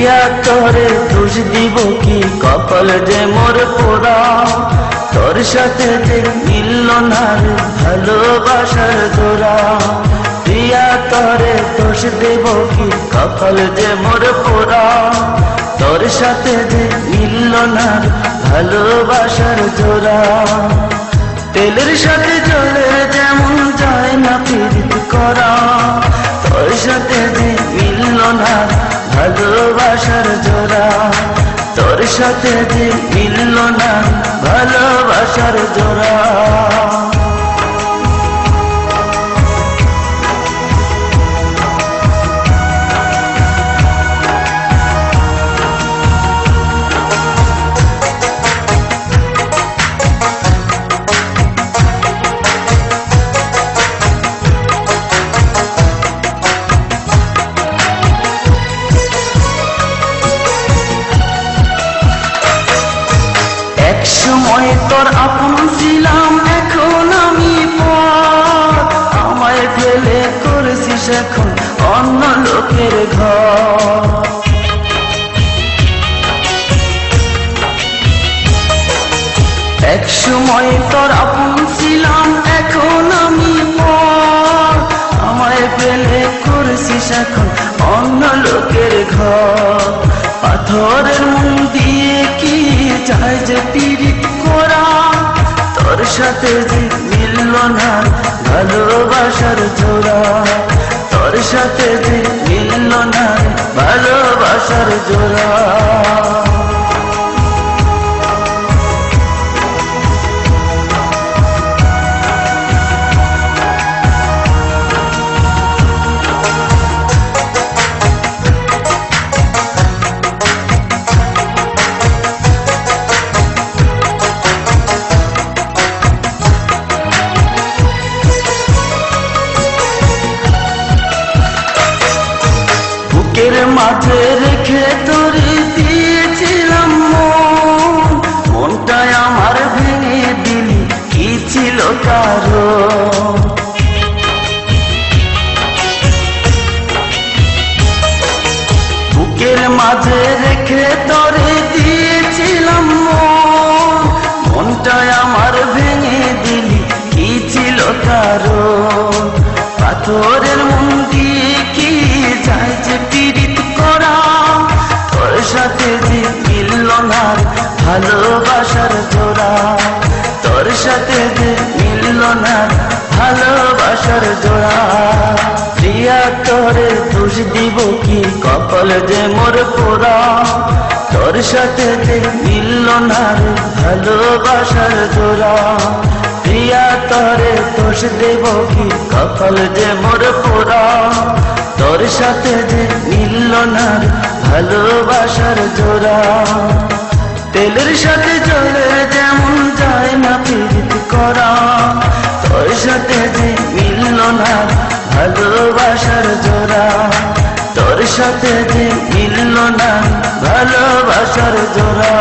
প্রিয়া তোরে দোষ দিব কি, কপাল যে মোর পোড়া, তোর সাথে যে মিলল না রে ভালোবাসার জোড়া। প্রিয়া তোরে দোষ দিব কি, কপাল যে মোর পোড়া, তোর সাথে যে মিলল না রে ভালোবাসার জোড়া। তেলের সাথে জলের যেমন যায় না পীড়িত করা, তোর সাথে যে মিলল না ভালোবাসার জোড়া, তোর সাথে যে মিলল না ভালোবাসার জোড়া। একসময় তোর আপন ছিলাম, এখন আমি পর, আমায় ফেলে করেছিস এখন অন্য লোকের ঘর। একসময় তোর আপন ছিলাম, এখন আমি পর, আমায় ফেলে করেছিস এখন অন্য লোকের ঘর। পাথরের মন দিয়ে কি চাই যে পীড়িত করা, তোর সাথে যে মিলল না ভালোবাসার জোড়া, তোর সাথে যে মিলল না ভালোবাসার জোড়া। বুকের মাঝে রেখে তোরে দিয়েছিলাম মন, মনটাই আমার ভেঙে দিলি কি ছিল কারণ। বুকের মাঝে রেখে তোরে দিয়েছিলাম মন, মনটাই আমার ভেঙে দিলি কি ছিল কারণ। পাথরের মন দিয়ে কি যায় যে পীড়িত করা, তোর সাথে যে মিলল না ভালোবাসার জোড়া, তোর সাথে যে মিলল না ভালোবাসার জোড়া। প্রিয়া তোরে দোষ দিব কি, কপাল যে মোর পোড়া, তোর সাথে যে মিলল না ভালোবাসার জোড়া। প্রিয়া তোরে দোষ দেব কি, কপাল যে মোর পোড়া, তোর সাথে যে মিলল না ভালোবাসার জোড়া। তেলের সাথে জলের যেমন যায় না পীড়িত করা, তোর সাথে যে মিলল না ভালোবাসার জোড়া, তোর সাথে যে মিলল না ভালোবাসার জোড়া।